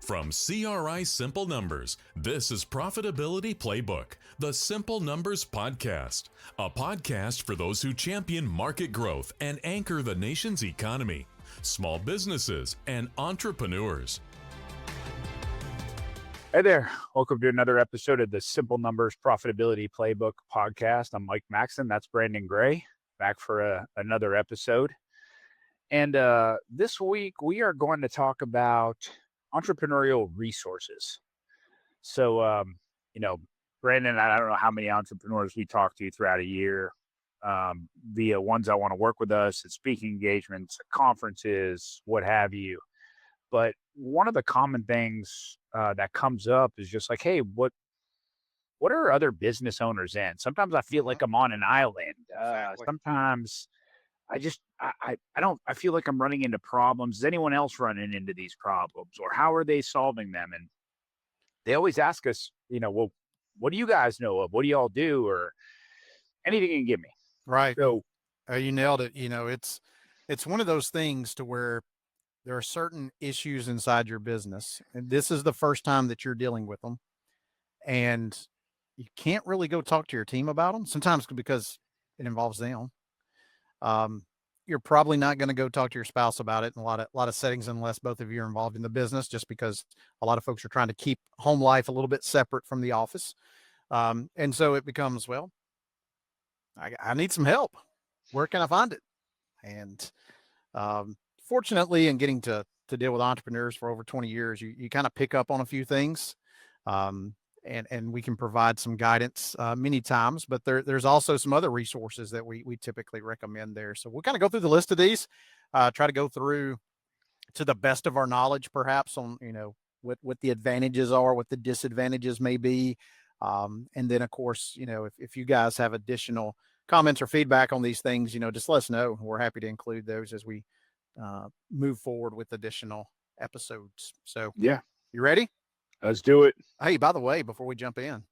From CRI Simple Numbers, this is Profitability Playbook, the Simple Numbers Podcast, a podcast for those who champion market growth and anchor the nation's economy, small businesses, and entrepreneurs. Hey there. Welcome to another episode of the Simple Numbers Profitability Playbook podcast. I'm Mike Maxson. That's Brandon Gray, back for another episode. And this week we are going to talk about entrepreneurial resources. So, Brandon, I don't know how many entrepreneurs we talk to throughout a year via ones that want to work with us at speaking engagements, conferences, what have you. But one of the common things that comes up is just like, hey, what are other business owners in? Sometimes I feel like I'm on an island. Exactly. Sometimes I feel like I'm running into problems. Is anyone else running into these problems, or how are they solving them? And they always ask us, well, what do you guys know of? What do y'all do? Or anything you can give me. Right. So You nailed it. It's one of those things to where there are certain issues inside your business, and this is the first time that you're dealing with them, and you can't really go talk to your team about them. Sometimes because it involves them. You're probably not going to go talk to your spouse about it in a lot of settings unless both of you are involved in the business, just because a lot of folks are trying to keep home life a little bit separate from the office. And so it becomes, well, I need some help. Where can I find it? And fortunately, in getting to deal with entrepreneurs for over 20 years, you kind of pick up on a few things. And we can provide some guidance many times, but there's also some other resources that we typically recommend there. So we'll kind of go through the list of these, try to go through to the best of our knowledge, perhaps on, what the advantages are, what the disadvantages may be. And then of course, if you guys have additional comments or feedback on these things, just let us know. We're happy to include those as we move forward with additional episodes. So yeah, you ready? let's do it. Hey, by the way, before we jump in,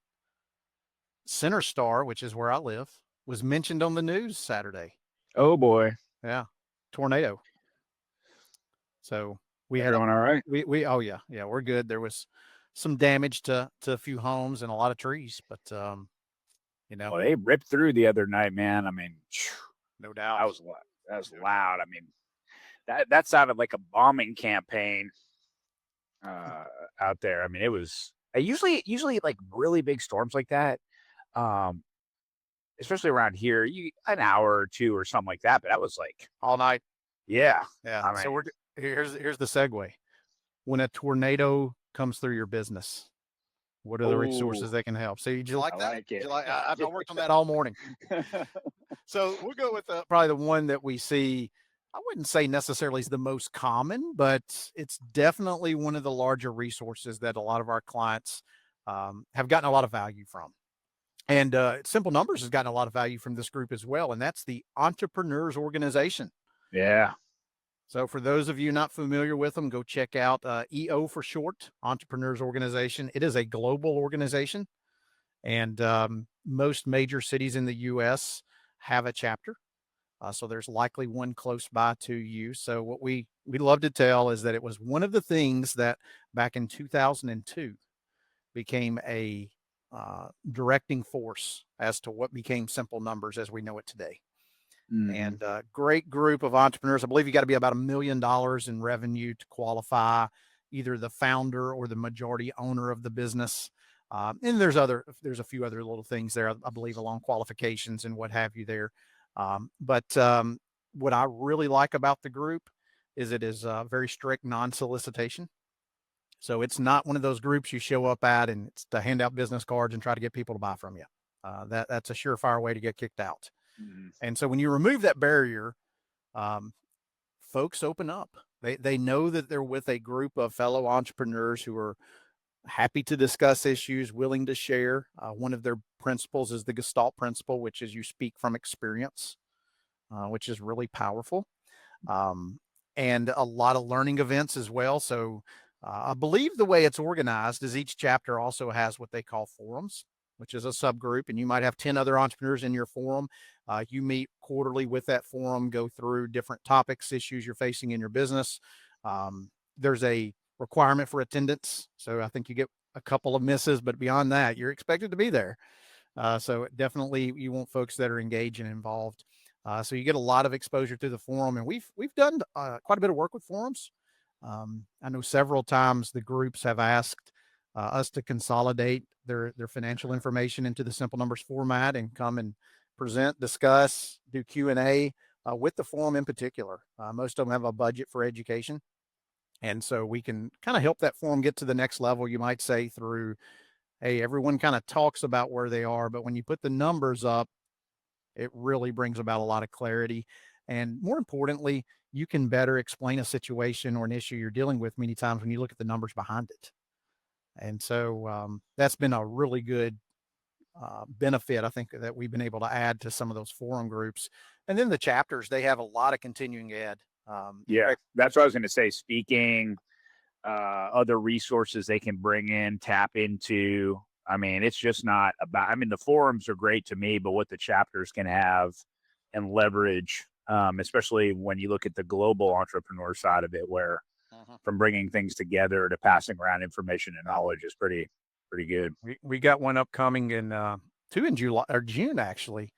Center Star, which is where I live, was mentioned on the news Saturday. Oh boy. Yeah. Tornado. So we had Everyone all right? oh yeah, we're good. There was some damage to a few homes and a lot of trees, but Well, they ripped through the other night, man. I mean, no doubt. That was loud. I mean, that sounded like a bombing campaign out there. I mean, it was usually like really big storms like that, especially around here, an hour or two or something like that. But that was like all night. Yeah. Yeah. I mean, so here's the segue. When a tornado comes through your business, what are the resources that can help? So did you like that? Like it. I've worked on that all morning. So we'll go with probably the one that we see. I wouldn't say necessarily is the most common, but it's definitely one of the larger resources that a lot of our clients have gotten a lot of value from. And Simple Numbers has gotten a lot of value from this group as well. And that's the Entrepreneurs Organization. Yeah. So for those of you not familiar with them, go check out EO for short, Entrepreneurs Organization. It is a global organization, and most major cities in the U.S. have a chapter. So there's likely one close by to you. So what we love to tell is that it was one of the things that back in 2002 became a directing force as to what became Simple Numbers as we know it today. And great group of entrepreneurs. I believe you got to be about $1 million in revenue to qualify either the founder or the majority owner of the business. And there's a few other little things there, I believe, along qualifications and what have you there. But what I really like about the group is it is very strict non-solicitation. So it's not one of those groups you show up at and it's to hand out business cards and try to get people to buy from you. That's a surefire way to get kicked out. And so when you remove that barrier, folks open up. They know that they're with a group of fellow entrepreneurs who are happy to discuss issues, willing to share. One of their principles is the Gestalt principle, which is you speak from experience, which is really powerful. And a lot of learning events as well. So I believe the way it's organized is each chapter also has what they call forums, which is a subgroup, and you might have 10 other entrepreneurs in your forum. You meet quarterly with that forum, go through different topics, issues you're facing in your business. There's a requirement for attendance. So I think you get a couple of misses, but beyond that, you're expected to be there. So definitely you want folks that are engaged and involved. So you get a lot of exposure through the forum, and we've done quite a bit of work with forums. I know several times the groups have asked us to consolidate their financial information into the simple numbers format and come and present, discuss, do Q&A with the forum in particular. Most of them have a budget for education. And so we can kind of help that forum get to the next level, you might say, through, hey, everyone kind of talks about where they are, but when you put the numbers up, it really brings about a lot of clarity. And more importantly, you can better explain a situation or an issue you're dealing with many times when you look at the numbers behind it. And so that's been a really good benefit, I think, that we've been able to add to some of those forum groups. And then the chapters, they have a lot of continuing ed. Yeah, that's what I was going to say. Speaking, other resources they can bring in, tap into. I mean, it's just not about, I mean, the forums are great to me, but what the chapters can have and leverage, especially when you look at the global entrepreneur side of it, where from bringing things together to passing around information and knowledge is pretty good. We got one upcoming in two in July or June, actually,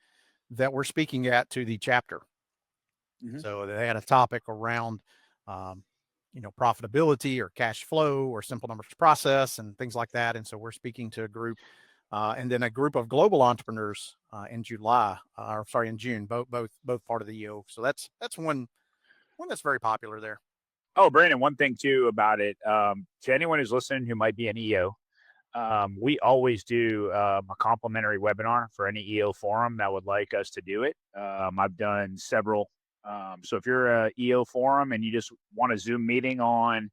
that we're speaking at to the chapter. So they had a topic around, profitability or cash flow or simple numbers process and things like that. And so we're speaking to a group, and then a group of global entrepreneurs in in June, both part of the EO. So that's one that's very popular there. Oh, Brandon, one thing too about it, to anyone who's listening who might be an EO, we always do a complimentary webinar for any EO forum that would like us to do it. I've done several. So if you're a EO forum and you just want a Zoom meeting on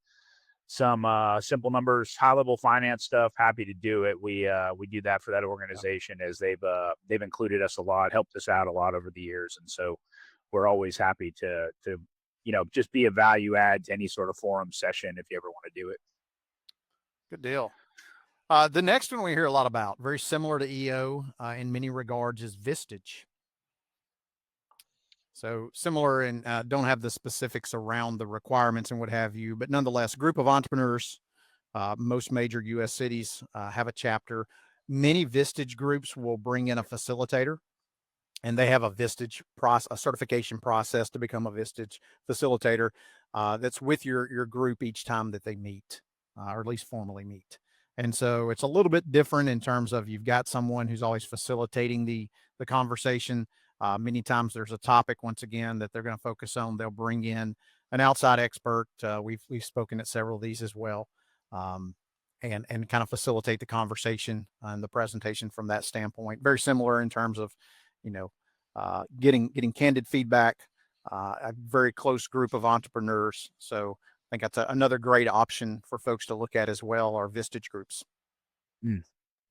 some simple numbers, high level finance stuff, happy to do it. We do that for that organization, as they've included us a lot, helped us out a lot over the years, and so we're always happy to just be a value add to any sort of forum session if you ever want to do it. Good deal. The next one we hear a lot about, very similar to EO in many regards, is Vistage. So similar, and don't have the specifics around the requirements and what have you, but nonetheless, a group of entrepreneurs, most major U.S. cities have a chapter. Many Vistage groups will bring in a facilitator, and they have a Vistage process, a certification process to become a Vistage facilitator that's with your group each time that they meet, or at least formally meet. And so it's a little bit different in terms of you've got someone who's always facilitating the conversation. Many times there's a topic, once again, that they're going to focus on. They'll bring in an outside expert. We've spoken at several of these as well, and kind of facilitate the conversation and the presentation from that standpoint. Very similar in terms of, getting candid feedback. A very close group of entrepreneurs. So I think that's another great option for folks to look at as well, are Vistage groups.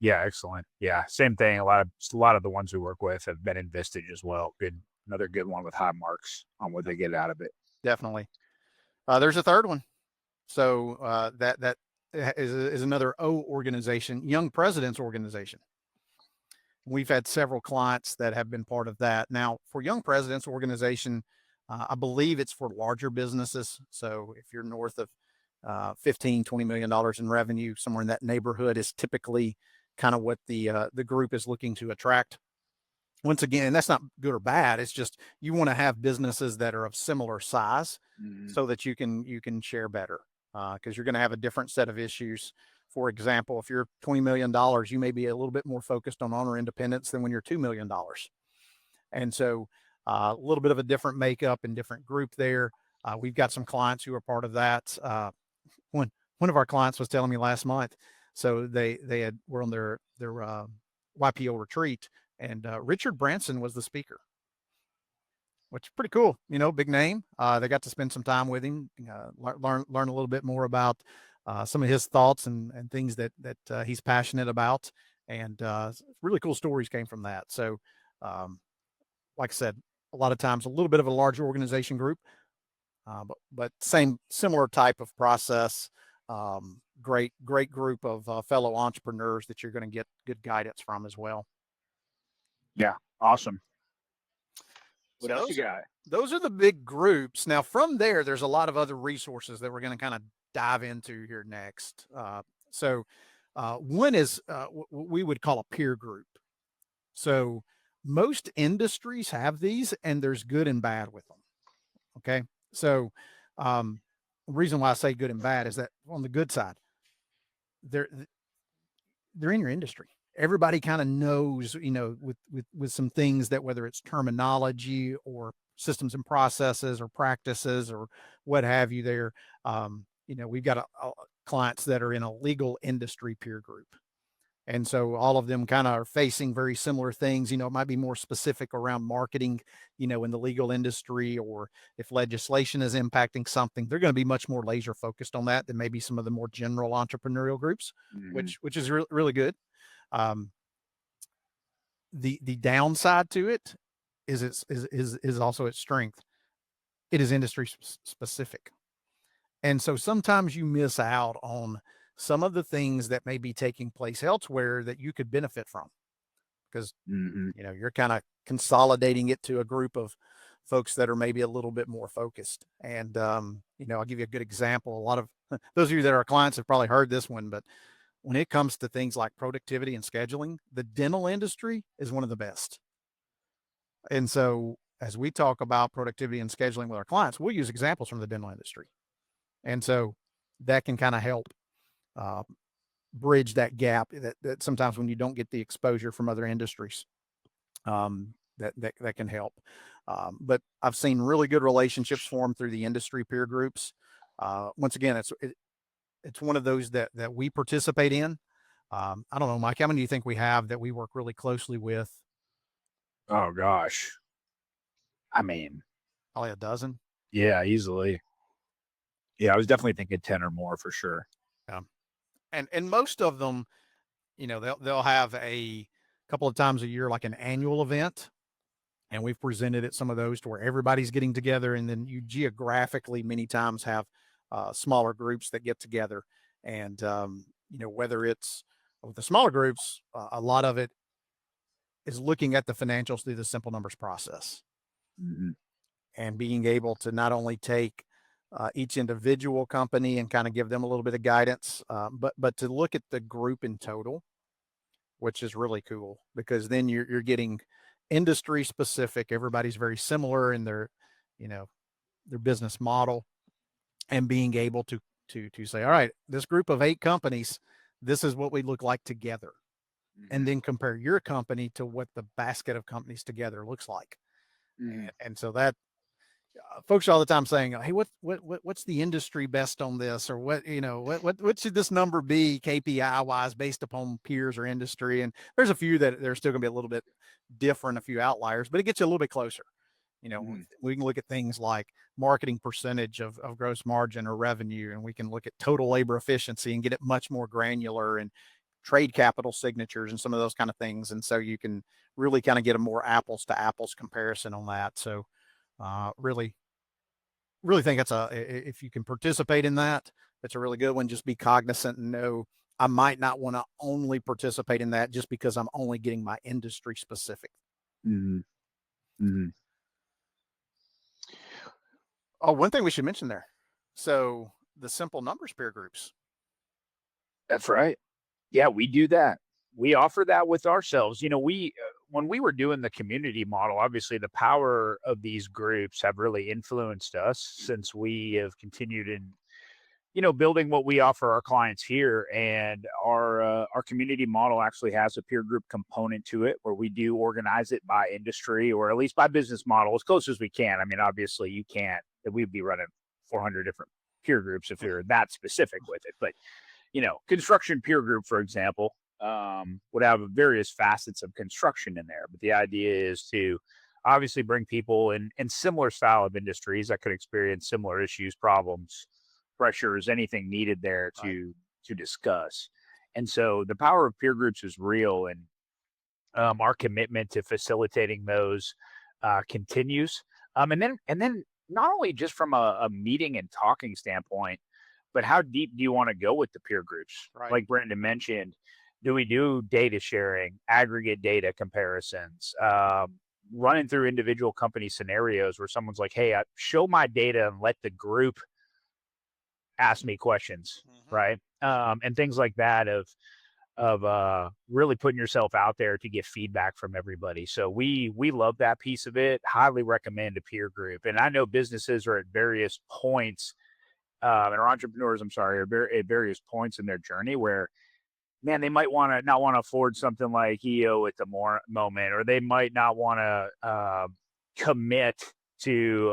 Yeah, excellent. Yeah, same thing. A lot of the ones we work with have been in Vistage as well. Another good one with high marks on what they get out of it. Definitely. There's a third one. So that is another O organization, Young Presidents Organization. We've had several clients that have been part of that. Now, for Young Presidents Organization, I believe it's for larger businesses. So if you're north of $15, $20 million in revenue, somewhere in that neighborhood is typically kind of what the group is looking to attract. Once again, and that's not good or bad. It's just you want to have businesses that are of similar size so that you can share better, because you're going to have a different set of issues. For example, if you're $20 million, you may be a little bit more focused on owner independence than when you're $2 million. And so a little bit of a different makeup and different group there. We've got some clients who are part of that. One of our clients was telling me last month, so they were on their YPO retreat, and Richard Branson was the speaker, which is pretty cool. Big name. They got to spend some time with him, learn a little bit more about some of his thoughts and things that he's passionate about, and really cool stories came from that. So, like I said, a lot of times a little bit of a larger organization group, but similar type of process. Great group of fellow entrepreneurs that you're going to get good guidance from as well. Yeah, awesome. What else you got? Those are the big groups. Now, from there, there's a lot of other resources that we're going to kind of dive into here next. One is what we would call a peer group. So most industries have these, and there's good and bad with them. Okay. So the reason why I say good and bad is that on the good side, they're in your industry. Everybody kind of knows, with some things that, whether it's terminology or systems and processes or practices or what have you there. We've got clients that are in a legal industry peer group. And so all of them kind of are facing very similar things. It might be more specific around marketing, in the legal industry, or if legislation is impacting something, they're going to be much more laser focused on that than maybe some of the more general entrepreneurial groups, which is really good. The downside to it is also its strength. It is industry specific. And so sometimes you miss out on some of the things that may be taking place elsewhere that you could benefit from, because, you're kind of consolidating it to a group of folks that are maybe a little bit more focused. And, I'll give you a good example. A lot of those of you that are clients have probably heard this one, but when it comes to things like productivity and scheduling, the dental industry is one of the best. And so as we talk about productivity and scheduling with our clients, we'll use examples from the dental industry. And so that can kind of help bridge that gap that sometimes when you don't get the exposure from other industries, that can help. But I've seen really good relationships form through the industry peer groups. Once again, it's one of those that we participate in. I don't know, Mike, how many do you think we have that we work really closely with? Oh gosh. I mean, probably a dozen. Yeah, easily. Yeah, I was definitely thinking 10 or more for sure. Yeah. And most of them, they'll have a couple of times a year, like an annual event. And we've presented at some of those to where everybody's getting together. And then you geographically many times have smaller groups that get together. And, whether it's with the smaller groups, a lot of it is looking at the financials through the simple numbers process, and being able to not only take each individual company and kind of give them a little bit of guidance, but to look at the group in total, which is really cool, because then you're getting industry specific. Everybody's very similar in their business model, and being able to say, all right, this group of 8 companies, this is what we look like together, and then compare your company to what the basket of companies together looks like. And so that folks all the time saying, hey, what's the industry best on this, or what should this number be KPI wise based upon peers or industry? And there's a few that they're still gonna be a little bit different, a few outliers, but it gets you a little bit closer. We can look at things like marketing percentage of gross margin or revenue, and we can look at total labor efficiency and get it much more granular, and trade capital signatures and some of those kind of things. And so you can really kind of get a more apples to apples comparison on that. So really think if you can participate in that, it's a really good one. Just be cognizant and know I might not want to only participate in that just because I'm only getting my industry specific. Oh, one thing we should mention there. So the simple numbers peer groups. That's right. Yeah, we do that. We offer that with ourselves. When we were doing the community model, obviously the power of these groups have really influenced us since we have continued in, building what we offer our clients here. And our community model actually has a peer group component to it, where we do organize it by industry, or at least by business model, as close as we can. I mean, obviously you can't, we'd be running 400 different peer groups if you're that specific with it. But, construction peer group, for example, would have various facets of construction in there. But the idea is to obviously bring people in similar style of industries that could experience similar issues, problems, pressures, anything needed there to discuss. And so the power of peer groups is real, and our commitment to facilitating those continues. And then not only just from a meeting and talking standpoint, but how deep do you want to go with the peer groups? Right. Like Brendan mentioned, do we do data sharing, aggregate data comparisons? running through individual company scenarios where someone's like, hey, show my data and let the group ask me questions, right? And things like that of really putting yourself out there to get feedback from everybody. So we love that piece of it. Highly recommend a peer group. And I know businesses are at various points, or entrepreneurs, I'm sorry, are at various points in their journey where, man, they might not want to afford something like EO at the moment, or they might not want to commit to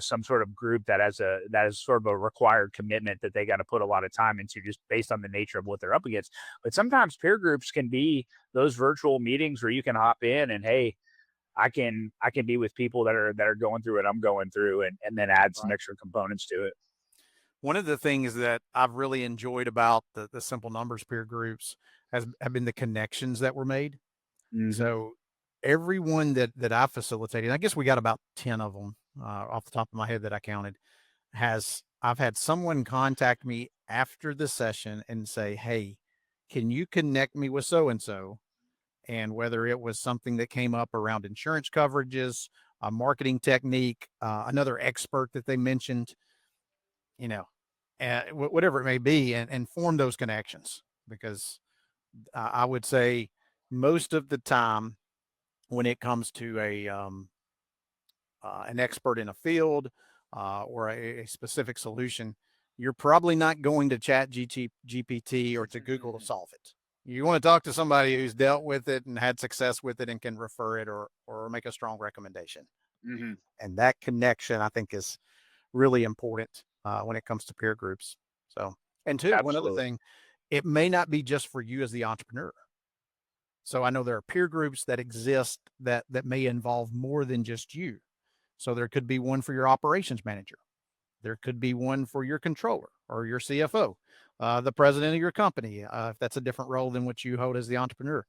some sort of group that is sort of a required commitment that they got to put a lot of time into just based on the nature of what they're up against. But sometimes peer groups can be those virtual meetings where you can hop in and, hey, I can be with people that are going through what I'm going through, and then add some extra components to it. One of the things that I've really enjoyed about the Simple Numbers peer groups have been the connections that were made. So everyone that I facilitated, I guess we got about 10 of them off the top of my head that I counted, I've had someone contact me after the session and say, hey, can you connect me with so-and-so? And whether it was something that came up around insurance coverages, a marketing technique, another expert that they mentioned, whatever it may be, and form those connections. Because I would say most of the time when it comes to an expert in a field or a specific solution, you're probably not going to chat GPT or to Google to solve it. You want to talk to somebody who's dealt with it and had success with it and can refer it or make a strong recommendation. And that connection, I think, is really important when it comes to peer groups. So, and two, one other thing, it may not be just for you as the entrepreneur. So I know there are peer groups that exist that may involve more than just you. So there could be one for your operations manager. There could be one for your controller or your CFO, the president of your company, if that's a different role than what you hold as the entrepreneur.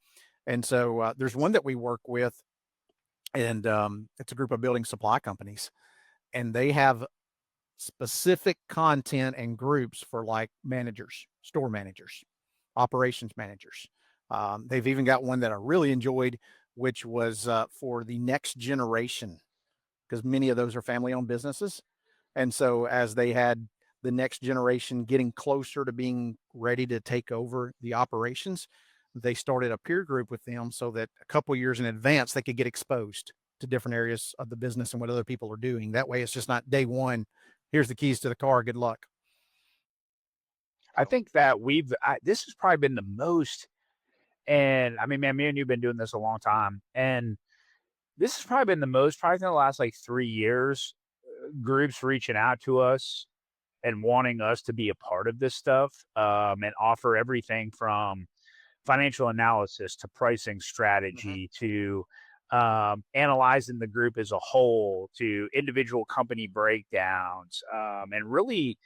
And so there's one that we work with, and it's a group of building supply companies, and they have specific content and groups for like managers, store managers, operations managers. They've even got one that I really enjoyed, which was for the next generation, because many of those are family-owned businesses. And so as they had the next generation getting closer to being ready to take over the operations, they started a peer group with them so that a couple of years in advance, they could get exposed to different areas of the business and what other people are doing. That way, it's just not day one, here's the keys to the car, good luck. I think that this has probably been the most, and I mean, man, me and you've been doing this a long time, and this has probably been the most, probably in the last like 3 years, groups reaching out to us and wanting us to be a part of this stuff, and offer everything from financial analysis to pricing strategy to analyzing the group as a whole to individual company breakdowns, and really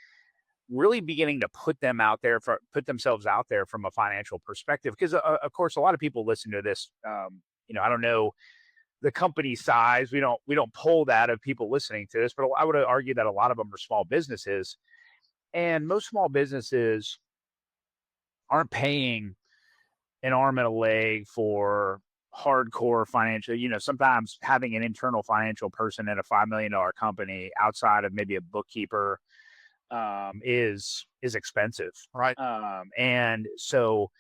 beginning to put themselves out there from a financial perspective. Because of course, a lot of people listen to this. I don't know the company size. We don't pull that of people listening to this, but I would argue that a lot of them are small businesses, and most small businesses aren't paying an arm and a leg for hardcore financial. Sometimes having an internal financial person at a $5 million company outside of maybe a bookkeeper is expensive, right? And so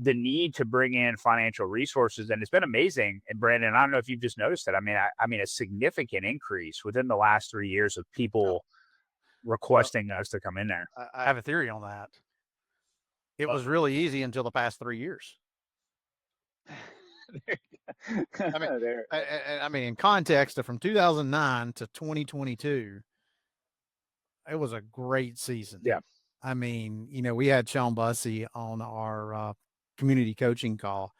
the need to bring in financial resources, and it's been amazing. And Brandon, I don't know if you've just noticed it. I mean, a significant increase within the last 3 years of people requesting us to come in there. I have a theory on that. It was really easy until the past 3 years. I mean, in context of from 2009 to 2022, it was a great season. Yeah. I mean, we had Sean Bussey on our community coaching call,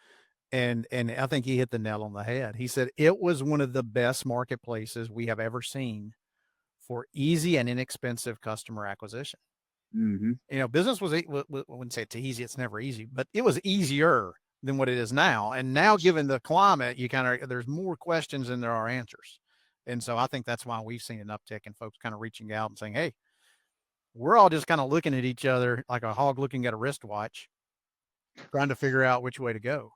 and I think he hit the nail on the head. He said it was one of the best marketplaces we have ever seen for easy and inexpensive customer acquisition. Business we wouldn't say it's easy. It's never easy, but it was easier than what it is now. And now, given the climate, there's more questions than there are answers. And so I think that's why we've seen an uptick in folks kind of reaching out and saying, hey, we're all just kind of looking at each other like a hog looking at a wristwatch, trying to figure out which way to go.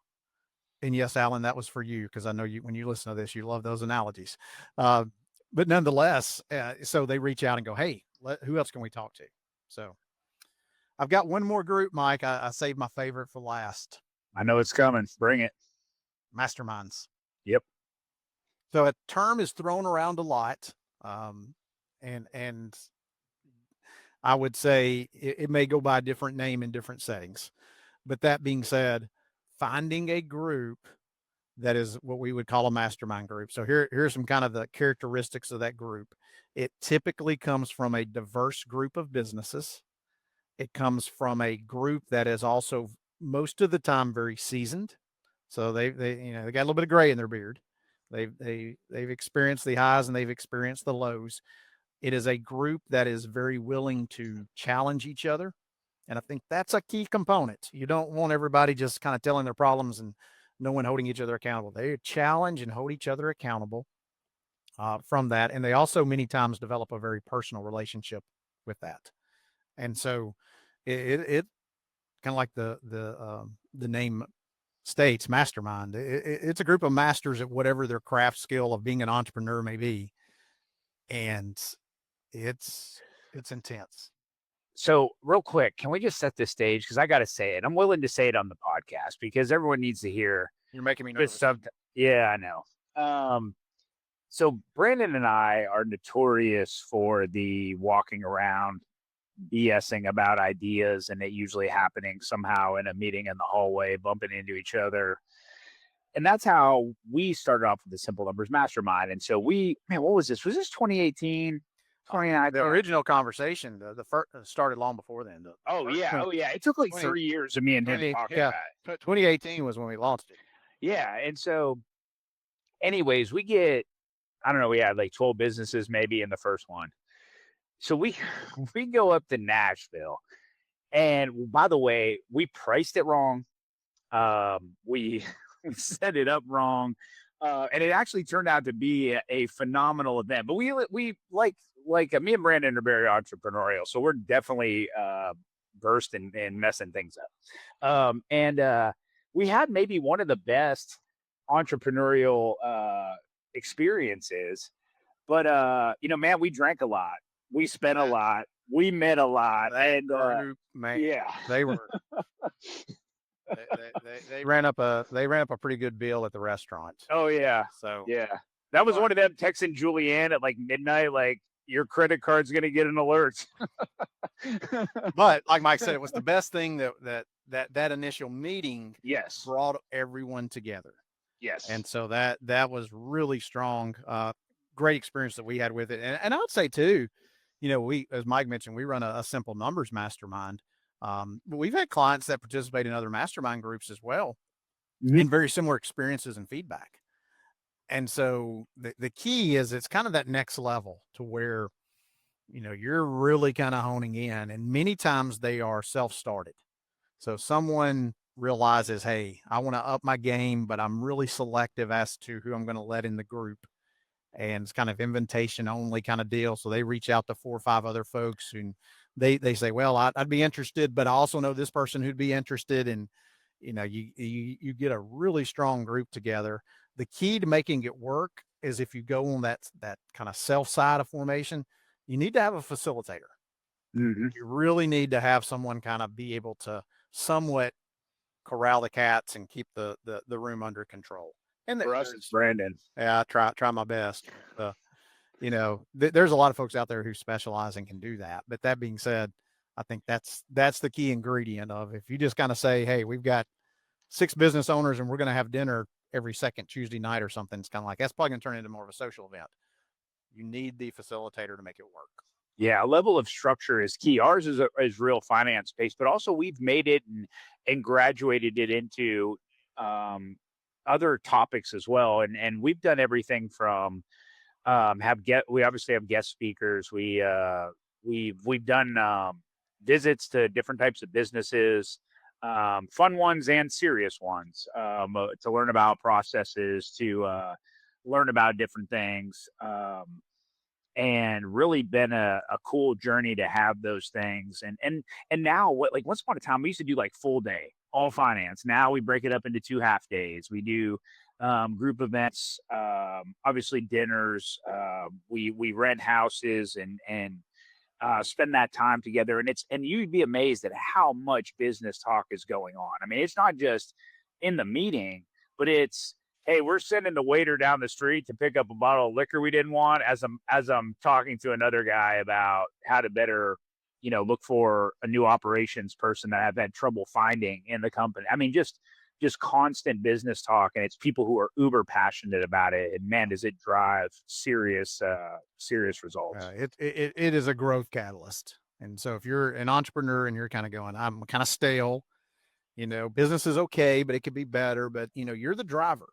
and yes, Alan, that was for you, because I know you, when you listen to this, you love those analogies. But nonetheless, so they reach out and go, hey, who else can we talk to? So I've got one more group, Mike. I saved my favorite for last. I know it's coming. Bring it. Masterminds. Yep. So a term is thrown around a lot. And I would say it may go by a different name in different settings. But that being said, finding a group that is what we would call a mastermind group. So here's some kind of the characteristics of that group. It typically comes from a diverse group of businesses. It comes from a group that is also most of the time very seasoned. So they got a little bit of gray in their beard. They've experienced the highs and they've experienced the lows. It is a group that is very willing to challenge each other. And I think that's a key component. You don't want everybody just kind of telling their problems and no one holding each other accountable. They challenge and hold each other accountable from that. And they also many times develop a very personal relationship with that. And so it kind of like the name states, mastermind. It's a group of masters at whatever their craft skill of being an entrepreneur may be. And it's intense. So real quick, can we just set this stage? Because I got to say it. I'm willing to say it on the podcast because everyone needs to hear. You're making me this nervous. stuff. Yeah, I know. So Brandon and I are notorious for the walking around BSing about ideas, and it usually happening somehow in a meeting in the hallway, bumping into each other. And that's how we started off with the Simple Numbers Mastermind. And so what was this? Was this 2018? 2019? The original conversation, the first started long before then. Oh yeah. It took like 3 years of me and him talking about it. 2018 was when we launched it. Yeah. And so anyways, we get, I don't know, we had like 12 businesses maybe in the first one. So we go up to Nashville. And by the way, we priced it wrong. We set it up wrong. And it actually turned out to be a phenomenal event. But we like me and Brandon are very entrepreneurial, so we're definitely versed in messing things up. And we had maybe one of the best entrepreneurial experiences. But man, we drank a lot, we spent a lot, we met a lot, and man, yeah, they were. They ran up a pretty good bill at the restaurant. Oh yeah. So yeah, that was one of them texting Julianne at like midnight, like your credit card's gonna get an alert. But like Mike said, it was the best thing that initial meeting Yes. brought everyone together. Yes. And so that was really strong. Great experience that we had with it. And I would say too, we, as Mike mentioned, we run a simple numbers mastermind. But we've had clients that participate in other mastermind groups as well, in very similar experiences and feedback. And so the key is it's kind of that next level to where, you're really kind of honing in, and many times they are self-started. So someone realizes, hey, I want to up my game, but I'm really selective as to who I'm going to let in the group. And it's kind of invitation only kind of deal. So they reach out to 4 or 5 other folks and they say, well, I'd be interested, but I also know this person who'd be interested. And, you get a really strong group together. The key to making it work is if you go on that kind of self side of formation, you need to have a facilitator. Mm-hmm. You really need to have someone kind of be able to somewhat corral the cats and keep the room under control. And for us, it's Brandon. Yeah, I try my best. There's a lot of folks out there who specialize and can do that. But that being said, I think that's the key ingredient of, if you just kind of say, hey, we've got 6 business owners and we're going to have dinner every second Tuesday night or something, it's kind of like, that's probably going to turn into more of a social event. You need the facilitator to make it work. Yeah, a level of structure is key. Ours is real finance based, but also we've made it and graduated it into other topics as well. And we've done everything from we obviously have guest speakers. We've done visits to different types of businesses, fun ones and serious ones, to learn about processes, to learn about different things. And really been a cool journey to have those things. And now, once upon a time, we used to do like full day. all finance. Now we break it up into 2 half days. We do group events, obviously dinners. We rent houses and spend that time together. And you'd be amazed at how much business talk is going on. I mean, it's not just in the meeting, but it's, hey, we're sending the waiter down the street to pick up a bottle of liquor we didn't want, as I'm talking to another guy about how to better, look for a new operations person that I've had trouble finding in the company. I mean, just constant business talk, and it's people who are uber passionate about it. And man, does it drive serious results. It is a growth catalyst. And so if you're an entrepreneur and you're kind of going, I'm kind of stale, business is okay, but it could be better. But you're the driver,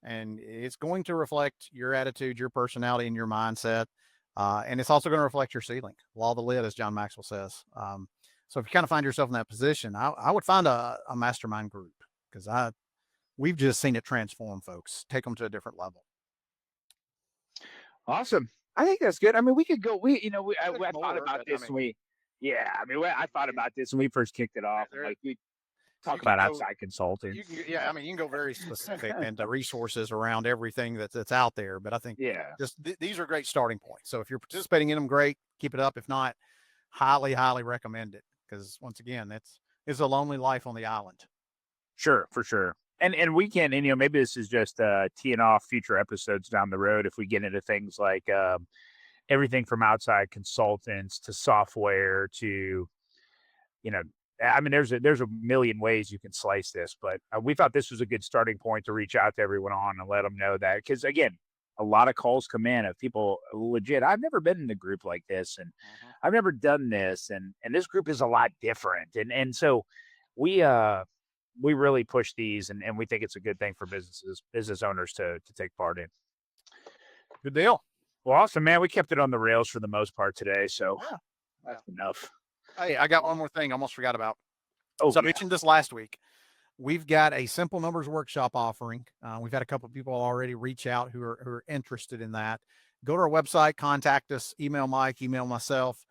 and it's going to reflect your attitude, your personality, and your mindset. And it's also going to reflect your ceiling. Law of the lid, as John Maxwell says. So if you kind of find yourself in that position, I would find a mastermind group, because we've just seen it transform folks, take them to a different level. Awesome. I think that's good. I mean, we could go, I thought about this when I thought about this when we first kicked it off. Like, we talk about outside consulting. You can go very specific and the resources around everything that's out there. But I think just these are great starting points. So if you're participating in them, great, keep it up. If not, highly, highly recommend it. Because once again, it's a lonely life on the island. Sure, for sure. And we can, maybe this is just teeing off future episodes down the road if we get into things like everything from outside consultants to software to, I mean, there's a million ways you can slice this, but we thought this was a good starting point to reach out to everyone on and let them know that, because again, a lot of calls come in of people legit, I've never been in a group like this, and I've never done this, and this group is a lot different, and so we really push these, and we think it's a good thing for business owners to take part in. Good deal. Well, awesome, man. We kept it on the rails for the most part today, so that's enough. Hey, I got one more thing I almost forgot about. Oh, so I mentioned this last week. We've got a simple numbers workshop offering. We've had a couple of people already reach out who are interested in that. Go to our website, contact us, email Mike, email myself.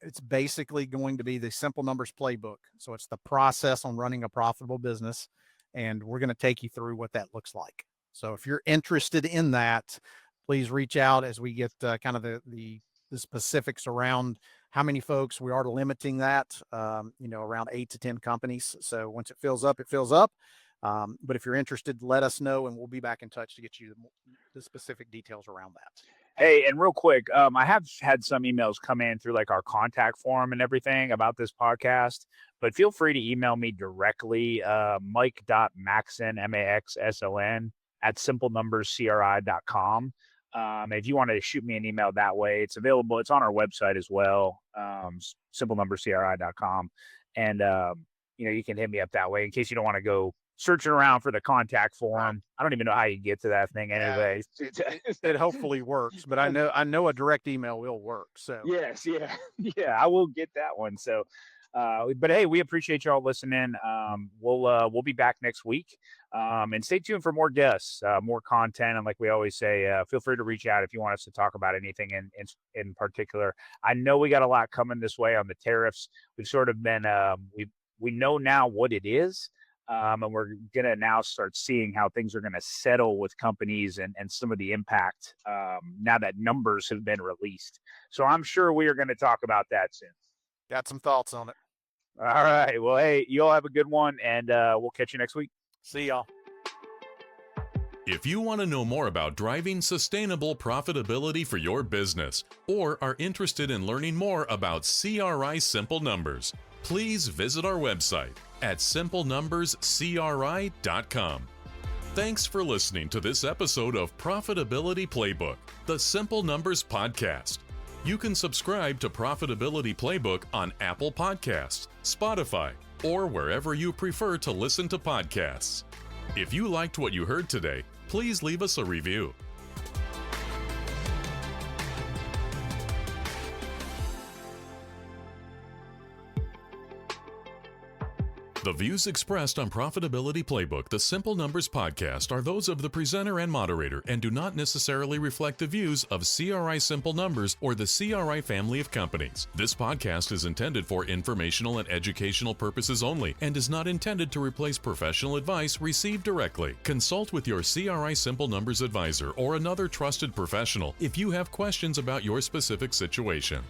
It's basically going to be the simple numbers playbook. So it's the process on running a profitable business, and we're going to take you through what that looks like. So if you're interested in that, please reach out as we get kind of the specifics around how many folks. We are limiting that, around 8 to 10 companies. So once it fills up, it fills up. But if you're interested, let us know, and we'll be back in touch to get you the specific details around that. Hey, and real quick, I have had some emails come in through like our contact form and everything about this podcast, but feel free to email me directly, mike.maxson, MAXSLN, at simplenumberscri.com. If you want to shoot me an email that way, it's available. It's on our website as well, simplenumberscri.com. And, you can hit me up that way in case you don't want to go searching around for the contact form. I don't even know how you get to that thing anyway. It hopefully works, but I know a direct email will work. So yes. Yeah, I will get that one. So, but hey, we appreciate y'all listening. We'll be back next week. And stay tuned for more guests, more content. And like we always say, feel free to reach out if you want us to talk about anything in particular. I know we got a lot coming this way on the tariffs. We've sort of been, we know now what it is. And we're going to now start seeing how things are going to settle with companies and some of the impact now that numbers have been released. So I'm sure we are going to talk about that soon. Got some thoughts on it. All right. Well, hey, you all have a good one, and we'll catch you next week. See y'all. If you want to know more about driving sustainable profitability for your business, or are interested in learning more about CRI Simple Numbers, please visit our website at simplenumberscri.com. Thanks for listening to this episode of Profitability Playbook, the Simple Numbers Podcast. You can subscribe to Profitability Playbook on Apple Podcasts, Spotify, or wherever you prefer to listen to podcasts. If you liked what you heard today, please leave us a review. The views expressed on Profitability Playbook, the Simple Numbers podcast, are those of the presenter and moderator and do not necessarily reflect the views of CRI Simple Numbers or the CRI family of companies. This podcast is intended for informational and educational purposes only and is not intended to replace professional advice received directly. Consult with your CRI Simple Numbers advisor or another trusted professional if you have questions about your specific situation.